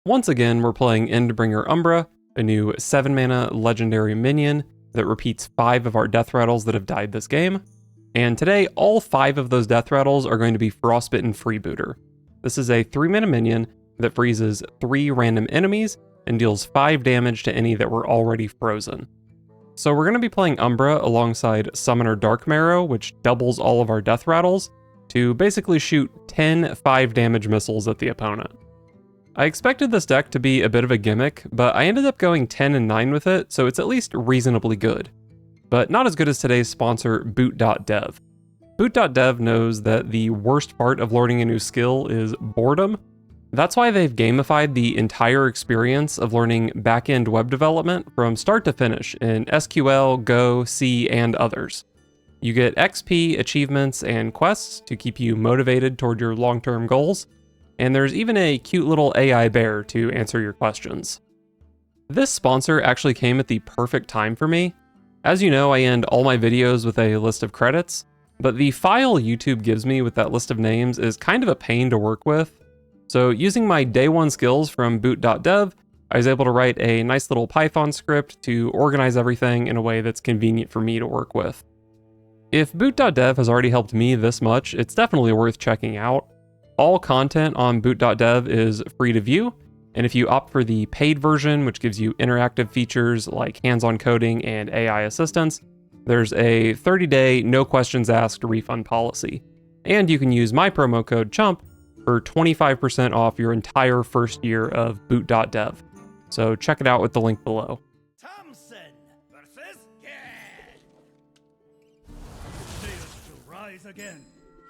Once again, we're playing Endbringer Umbra, a new 7-mana legendary minion that repeats 5 of our death rattles that have died this game. And today, all 5 of those death rattles are going to be Frostbitten Freebooter. This is a 3-mana minion that freezes 3 random enemies and deals 5 damage to any that were already frozen. So we're going to be playing Umbra alongside Summoner Dark Marrow, which doubles all of our death rattles, to basically shoot 10 5 damage missiles at the opponent. I expected this deck to be a bit of a gimmick, but I ended up going 10 and 9 with it, so it's at least reasonably good. But not as good as today's sponsor, Boot.dev. Boot.dev knows that the worst part of learning a new skill is boredom. That's why they've gamified the entire experience of learning back-end web development from start to finish in SQL, Go, C, and others. You get XP, achievements, and quests to keep you motivated toward your long-term goals, and there's even a cute little AI bear to answer your questions. This sponsor actually came at the perfect time for me. As you know, I end all my videos with a list of credits, but the file YouTube gives me with that list of names is kind of a pain to work with. So using my day one skills from boot.dev, I was able to write a nice little Python script to organize everything in a way that's convenient for me to work with. If boot.dev has already helped me this much, it's definitely worth checking out. All content on boot.dev is free to view, and if you opt for the paid version, which gives you interactive features like hands-on coding and AI assistance, there's a 30-day no questions asked refund policy. And you can use my promo code Chump for 25% off your entire first year of boot.dev. So check it out with the link below. Thompson versus Gad. Dares to rise again.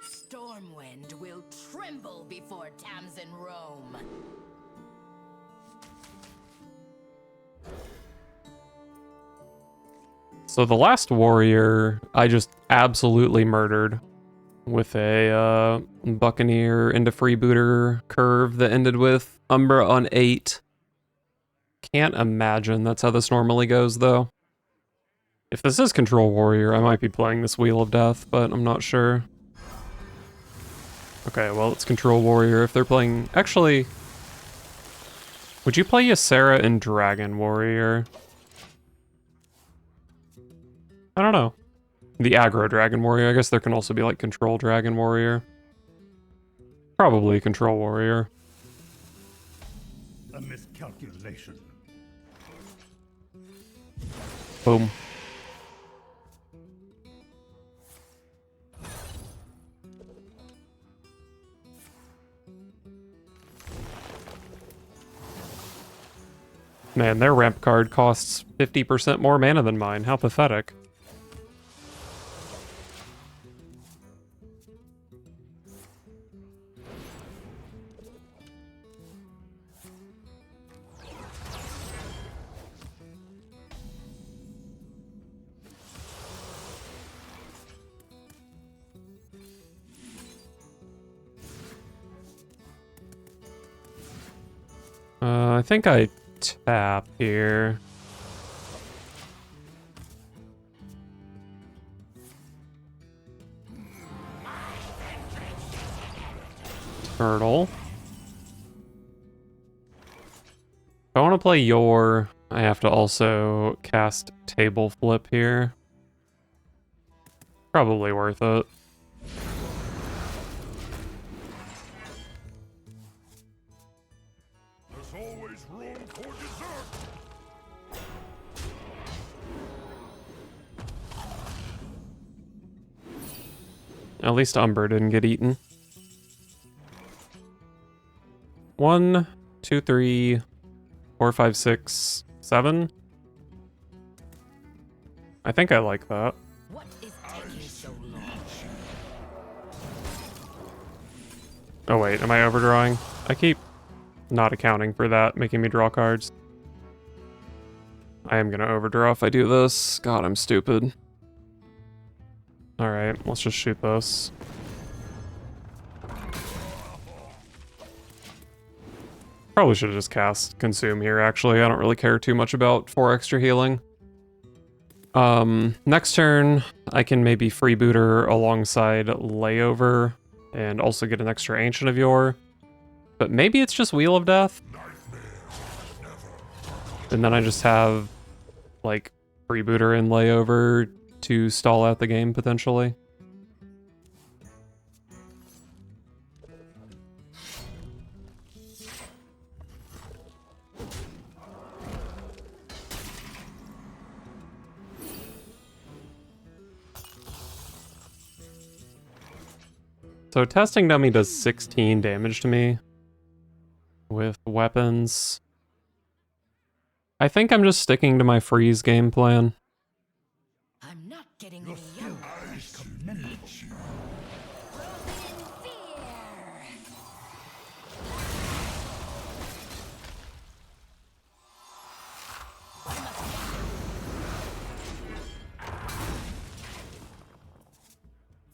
Stormwind will tremble before Tamsin Rome. So the last warrior, I just absolutely murdered with a Buccaneer into Freebooter curve that ended with Umbra on 8. Can't imagine that's how this normally goes, though. If this is Control Warrior, I might be playing this Wheel of Death, but I'm not sure. Okay, well, it's Control Warrior. If they're playing... Actually, would you play Ysera in Dragon Warrior? I don't know. The aggro Dragon Warrior. I guess there can also be like Control Dragon Warrior. Probably Control Warrior. A miscalculation. Boom. Man, their ramp card costs 50% more mana than mine. How pathetic. I think I tap here. Turtle. If I want to play Yor, I have to also cast Table Flip here. Probably worth it. There's always room for dessert. At least Umber didn't get eaten. 1, 2, 3, 4, 5, 6, 7. I think I like that. What is taking so long? Oh wait, am I overdrawing? I keep not accounting for that, making me draw cards. I am gonna overdraw if I do this. God, I'm stupid. Alright, let's just shoot this. Probably should have just cast Consume here, actually. I don't really care too much about 4 extra healing. Next turn, I can maybe Freebooter alongside Layover and also get an extra Ancient of Yore. But maybe it's just Wheel of Death? And then I just have, like, freebooter and layover to stall out the game, potentially. So testing dummy does 16 damage to me with weapons. I think I'm just sticking to my freeze game plan. I'm not getting Your any skill younger. is commendable. Frozen fear.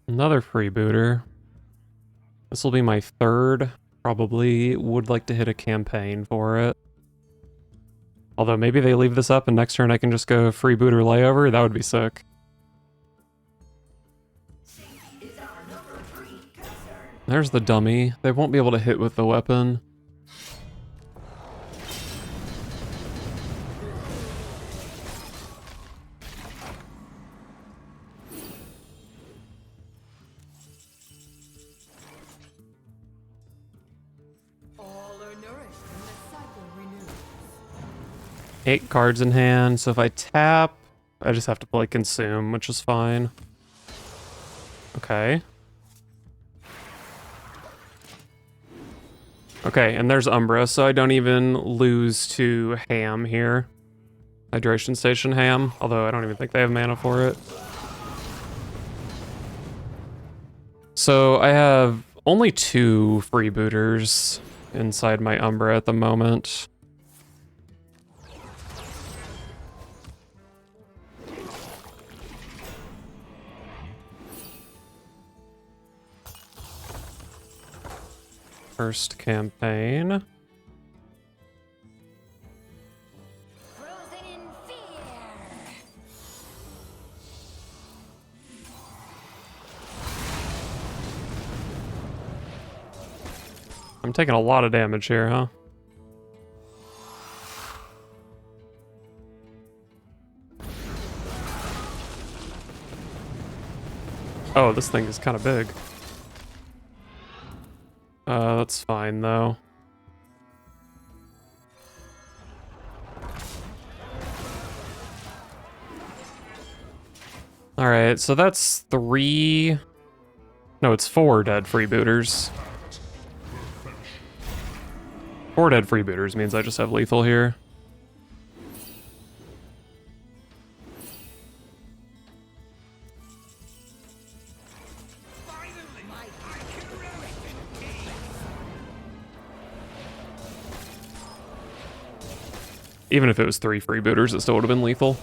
Another freebooter. This will be my third. Probably would like to hit a campaign for it. Although maybe they leave this up and next turn I can just go freebooter layover. That would be sick. There's the dummy. They won't be able to hit with the weapon. All are nourished and the cycle renews. 8 cards in hand, so if I tap, I just have to play consume, which is fine. Okay. Okay, and there's Umbra, so I don't even lose to Ham here. Hydration Station Ham, although I don't even think they have mana for it. So I have only 2 freebooters inside my Umbra at the moment. First campaign. Frozen in fear. I'm taking a lot of damage here, huh? Oh, this thing is kind of big. That's fine, though. Alright, so that's 3... No, it's 4 dead freebooters. 4 dead freebooters means I just have lethal here. Even if it was 3 freebooters, it still would have been lethal.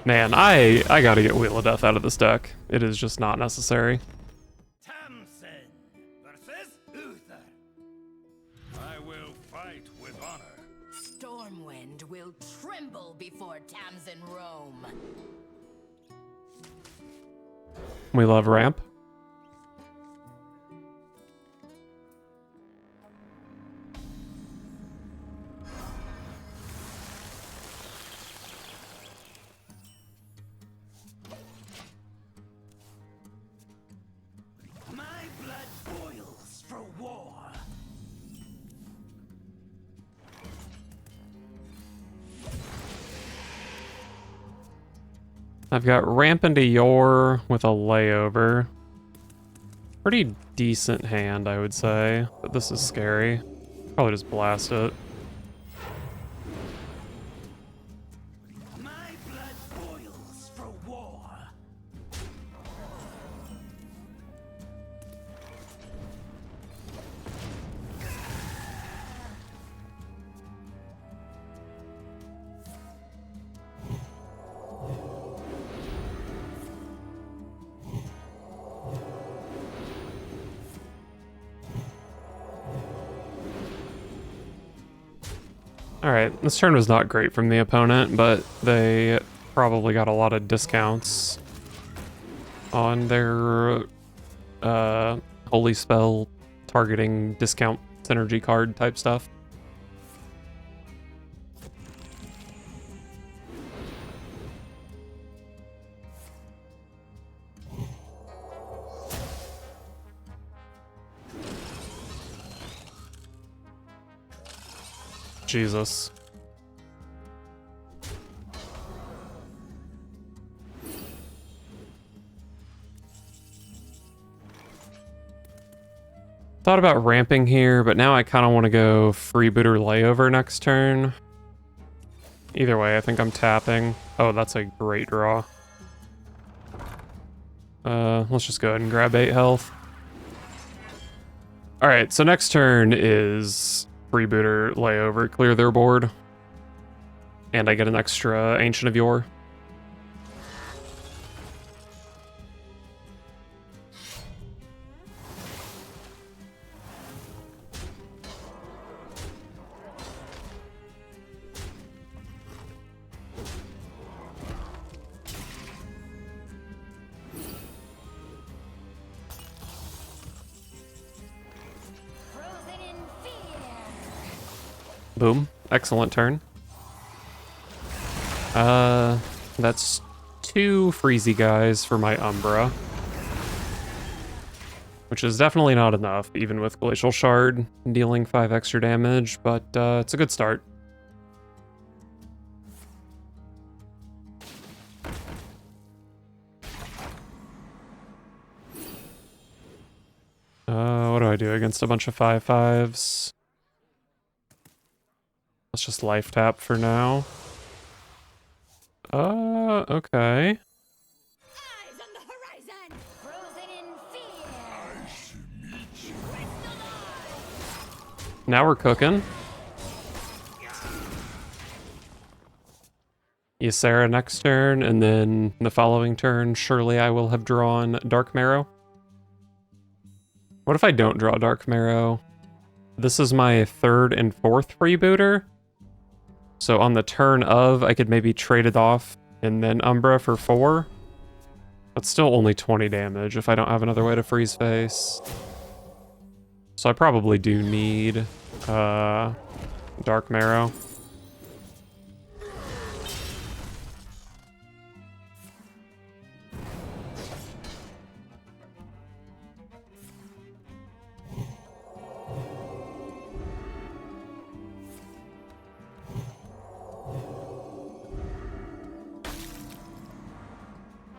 Man, I gotta get Wheel of Death out of this deck. It is just not necessary. Tamsin versus Uther. I will fight with honor. Stormwind will tremble before Tamsin Rome. We love ramp. My blood boils for war. I've got ramp into Yor with a layover. Pretty decent hand, I would say, but this is scary. Probably just blast it. My blood boils for war. Alright, this turn was not great from the opponent, but they probably got a lot of discounts on their holy spell targeting discount synergy card type stuff. Jesus. Thought about ramping here, but now I kind of want to go freebooter layover next turn. Either way, I think I'm tapping. Oh, that's a great draw. Let's just go ahead and grab 8 health. Alright, so next turn is freebooter layover, clear their board. And I get an extra Ancient of Yore. Frozen in fear. Boom. Excellent turn. That's 2 freezy guys for my Umbra. Which is definitely not enough, even with Glacial Shard dealing 5 extra damage, but it's a good start. What do I do against a bunch of 5/5s? Let's just life tap for now. Okay. Eyes on the horizon. Frozen in fear. Now we're cooking. Ysera next turn, and then the following turn, surely I will have drawn Dark Marrow. What if I don't draw Dark Marrow? This is my 3rd and 4th freebooter. So on the turn of, I could maybe trade it off and then Umbra for 4. That's still only 20 damage if I don't have another way to freeze face. So I probably do need Dark Marrow.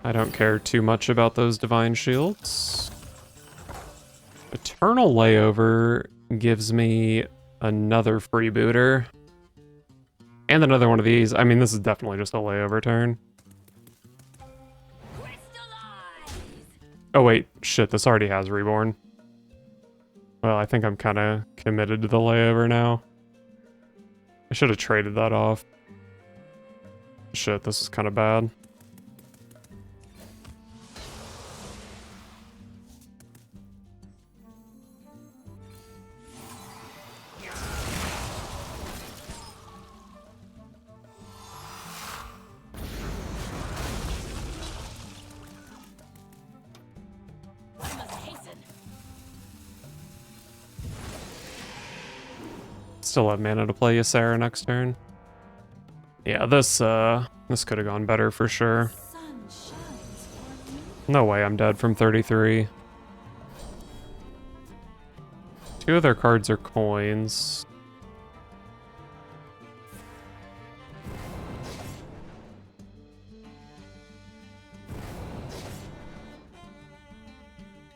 I don't care too much about those Divine Shields. Eternal Layover gives me another freebooter. And another one of these. I mean, this is definitely just a layover turn. Oh wait, shit, this already has Reborn. Well, I think I'm kind of committed to the layover now. I should have traded that off. Shit, this is kind of bad. Still have mana to play Ysera next turn. Yeah, this could have gone better for sure. No way I'm dead from 33. 2 of their cards are coins.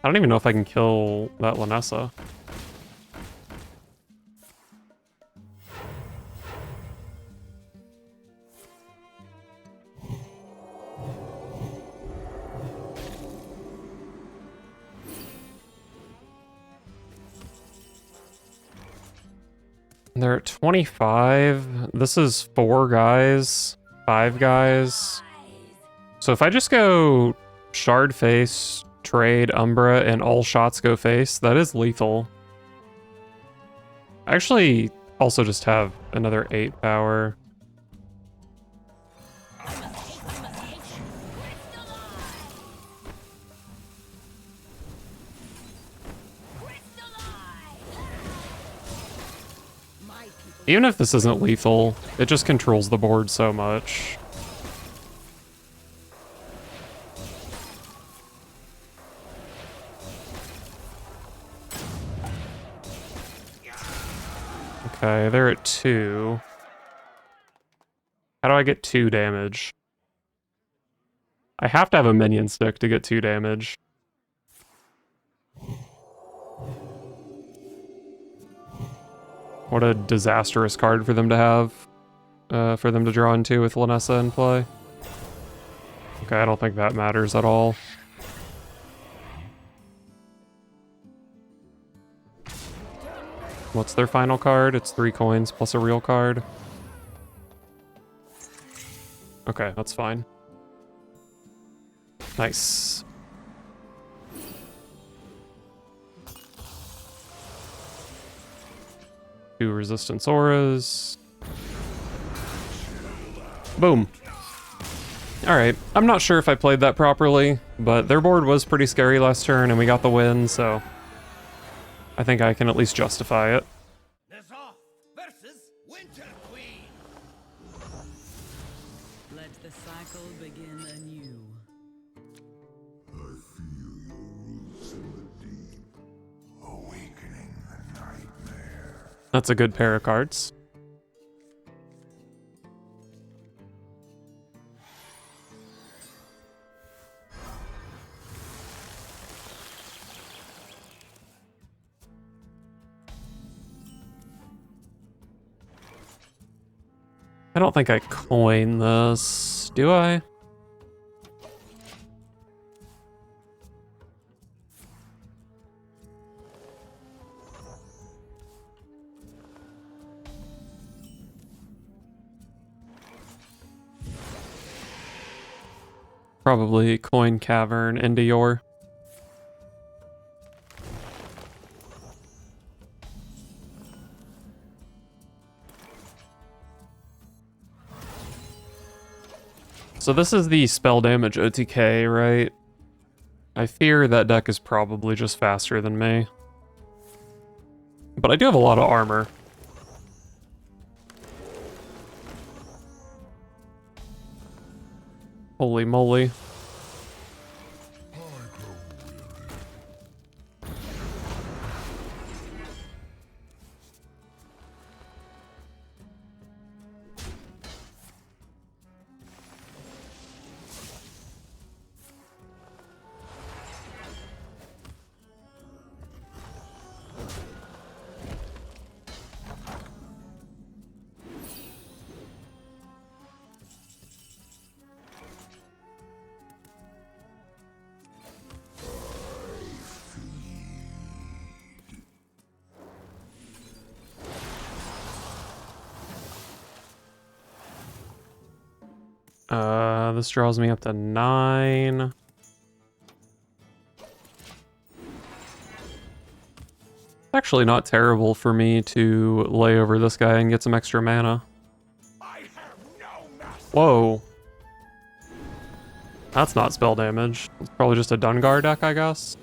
I don't even know if I can kill that Lanessa. They're at 25. This is 4 guys, 5 guys. So if I just go Shard face, trade Umbra, and all shots go face, that is lethal. I actually also just have another 8 power. Even if this isn't lethal, it just controls the board so much. Okay, they're at 2. How do I get 2 damage? I have to have a minion stick to get 2 damage. What a disastrous card for them to have. For them to draw into with Lanessa in play. Okay, I don't think that matters at all. What's their final card? It's 3 coins plus a real card. Okay, that's fine. Nice. Two resistance auras. Boom. Alright, I'm not sure if I played that properly, but their board was pretty scary last turn and we got the win, so I think I can at least justify it. Nazarth versus Winter Queen. Let the cycle begin anew. I feel your roots in the deep, awakening the nightmare. That's a good pair of cards. I don't think I coin this, do I? Probably coin Cavern into your. So this is the spell damage OTK, right? I fear that deck is probably just faster than me. But I do have a lot of armor. Holy moly. This draws me up to 9. Actually not terrible for me to lay over this guy and get some extra mana. I have no master. Whoa. That's not spell damage. It's probably just a Dungar deck, I guess.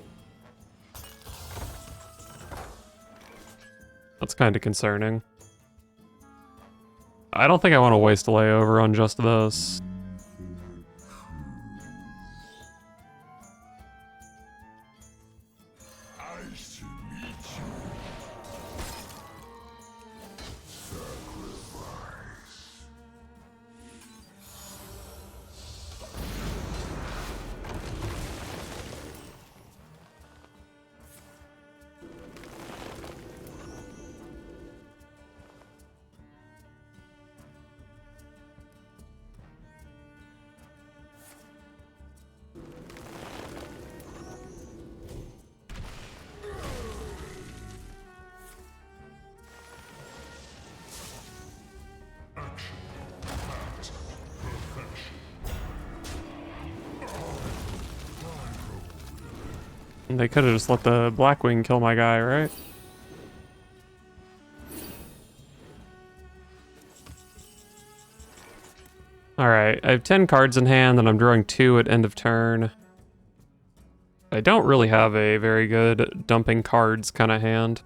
That's kind of concerning. I don't think I want to waste a layover on just this. They could have just let the Blackwing kill my guy, right? Alright, I have 10 cards in hand and I'm drawing 2 at end of turn. I don't really have a very good dumping cards kind of hand.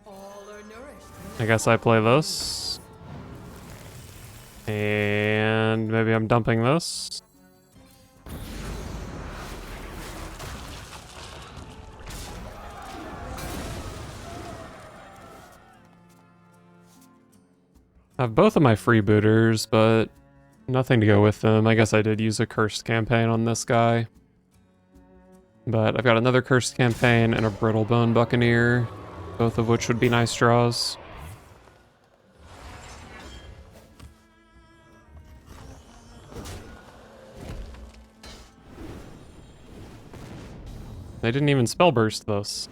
All are nourished. I guess I play this. And maybe I'm dumping this. I have both of my freebooters, but nothing to go with them. I guess I did use a cursed campaign on this guy. But I've got another cursed campaign and a Brittlebone Buccaneer, both of which would be nice draws. They didn't even spell burst this.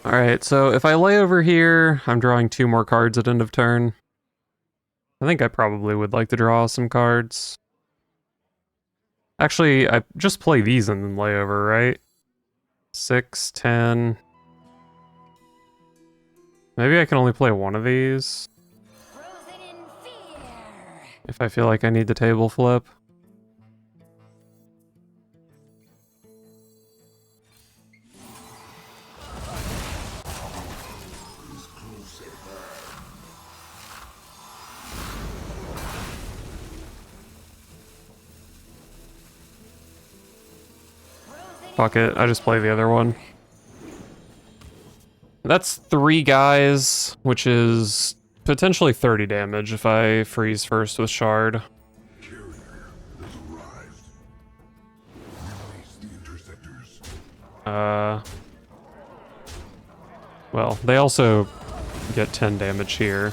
Alright, so if I lay over here, I'm drawing 2 more cards at end of turn. I think I probably would like to draw some cards. Actually, I just play these and then lay over, right? 6, 10. Maybe I can only play one of these. Frozen in fear. If I feel like I need the table flip. Fuck it, I just play the other one. That's 3 guys, which is potentially 30 damage if I freeze first with Shard. Carrier has arrived. Release the interceptors. Well, they also get 10 damage here.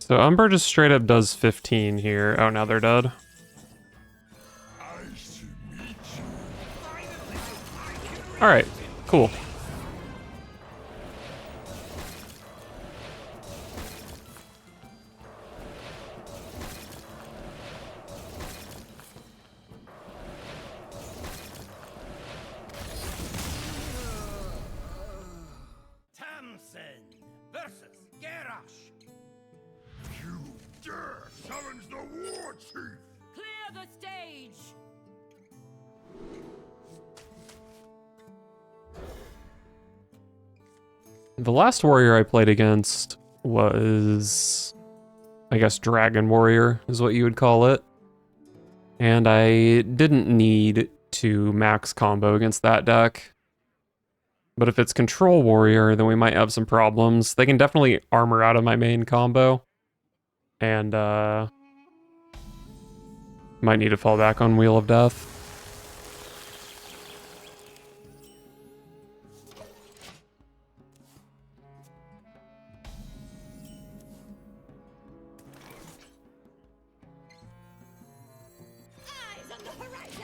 So Umber just straight up does 15 here. Oh, now they're dead. Alright, cool. Tamsin versus Garrosh. You dare challenge the war chief! Clear the stage. The last warrior I played against was, I guess, Dragon Warrior is what you would call it. And I didn't need to max combo against that deck. But if it's Control Warrior, then we might have some problems. They can definitely armor out of my main combo. And, might need to fall back on Wheel of Death.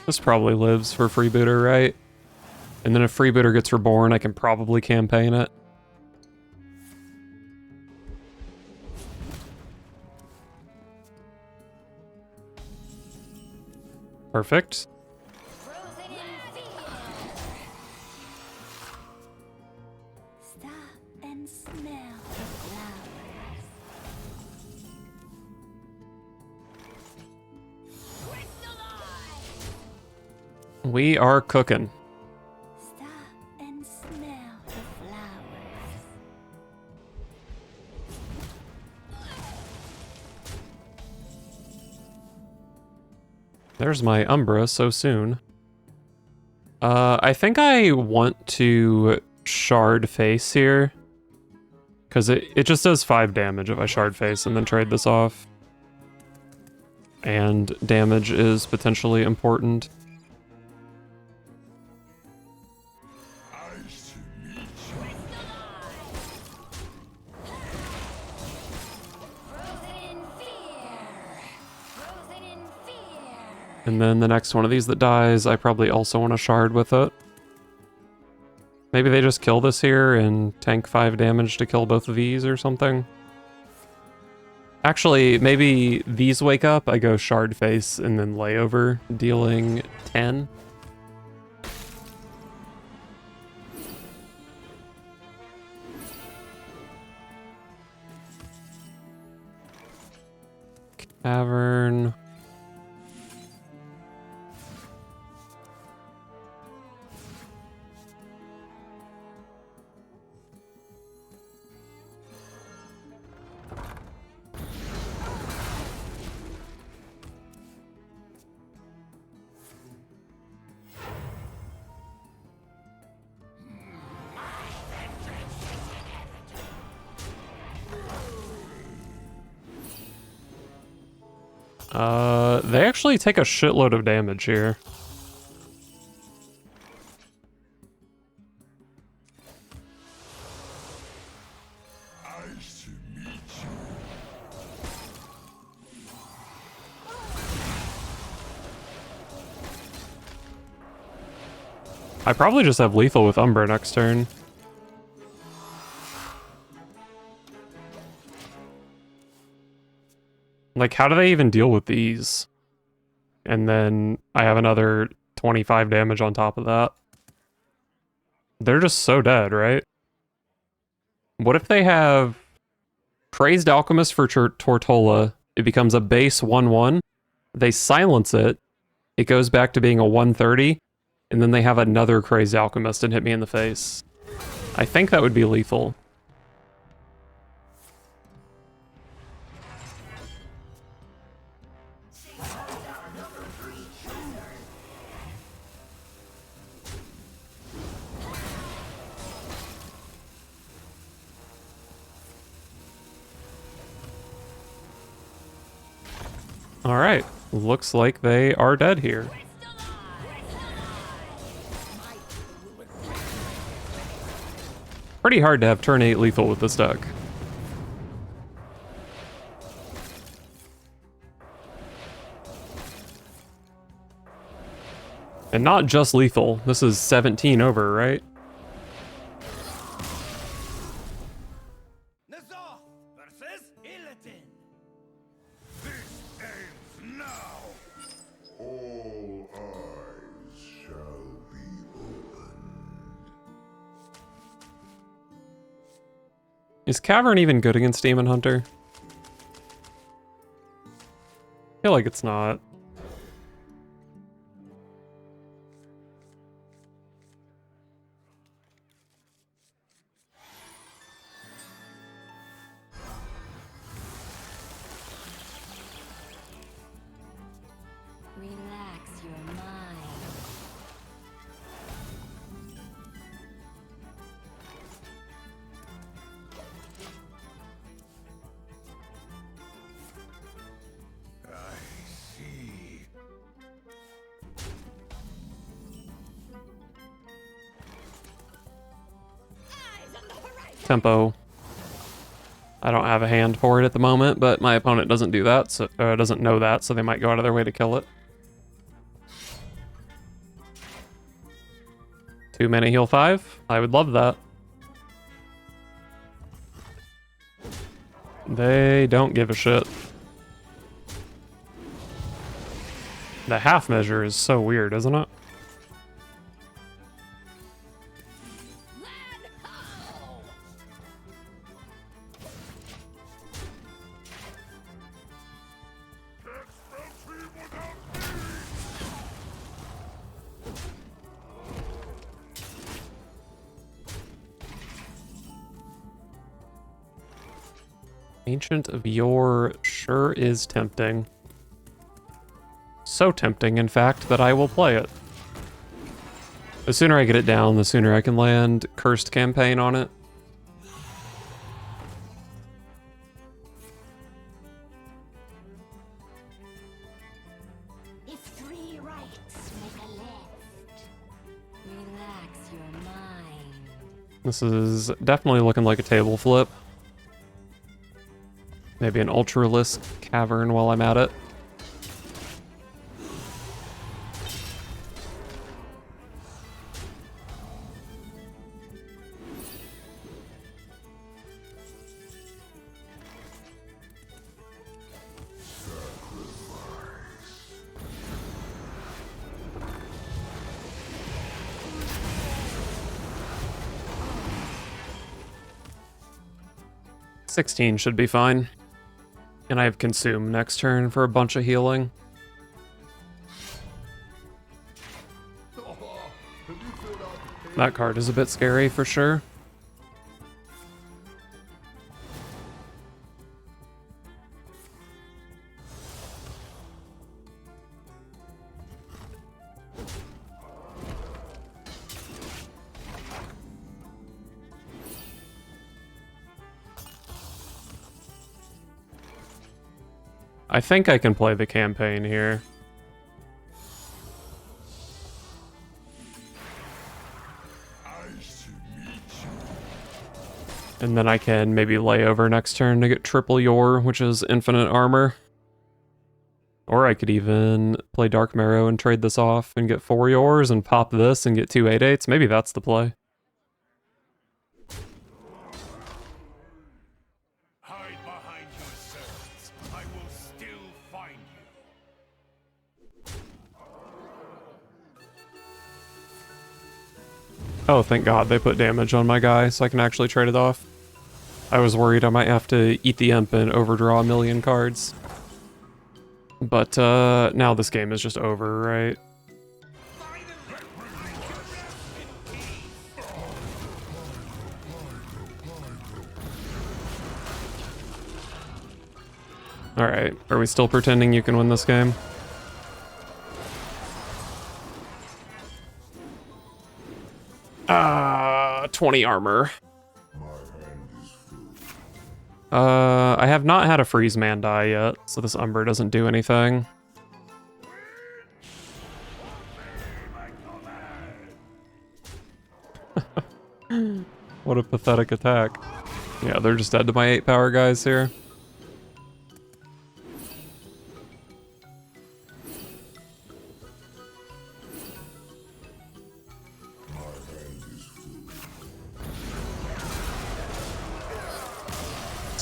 This probably lives for Freebooter, right? And then if Freebooter gets reborn, I can probably campaign it. Perfect. Frozen in fear. Stop and smell the flowers. Crystallize. We are cooking. Stop and smell the flowers. There's my Umbra so soon. I think I want to Shard Face here. Because it just does 5 damage if I Shard Face and then trade this off. And damage is potentially important. Frozen in fear. Frozen in fear. And then the next one of these that dies, I probably also want to Shard with it. Maybe they just kill this here and tank 5 damage to kill both of these or something. Actually, maybe these wake up, I go Shard Face and then Layover, dealing 10. Cavern. They actually take a shitload of damage here. Nice to meet you. I probably just have lethal with Umbra next turn. Like, how do they even deal with these? And then I have another 25 damage on top of that. They're just so dead, right? What if they have Crazed Alchemist for Tortola? It becomes a base 1/1. They silence it. It goes back to being a 130. And then they have another Crazed Alchemist and hit me in the face. I think that would be lethal. Alright, looks like they are dead here. Pretty hard to have turn 8 lethal with this deck. And not just lethal, this is 17 over, right? Nazoth versus Illidan. This ends now. All eyes shall be opened. Is Cavern even good against Demon Hunter? I feel like it's not. Relax your mind. I see. Tempo. I don't have a hand for it at the moment, but my opponent doesn't do that, so doesn't know that, so they might go out of their way to kill it. 2 mana heal 5. I would love that. They don't give a shit. The half measure is so weird, isn't it? Ancient of Yore sure is tempting. So tempting, in fact, that I will play it. The sooner I get it down, the sooner I can land Cursed Campaign on it. If 3 rights make a left, relax your mind. This is definitely looking like a table flip. Maybe an Ultralisk Cavern while I'm at it. $16 should be fine. And I have Consume next turn for a bunch of healing. That card is a bit scary for sure. I think I can play the campaign here. And then I can maybe lay over next turn to get triple Yor, which is infinite armor. Or I could even play Dark Marrow and trade this off and get 4 Yors and pop this and get 2 8/8s. Maybe that's the play. Hide behind your servants. I will still find you. Oh, thank God they put damage on my guy so I can actually trade it off. I was worried I might have to eat the imp and overdraw a million cards. But now this game is just over, right? Alright, are we still pretending you can win this game? Ah, 20 armor. I have not had a freeze man die yet, so this Umber doesn't do anything. What a pathetic attack. Yeah, they're just dead to my 8 power guys here.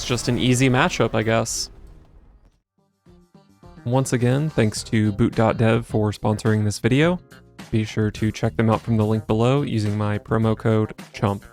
Just an easy matchup, I guess. Once again, thanks to boot.dev for sponsoring this video. Be sure to check them out from the link below using my promo code CHUMP.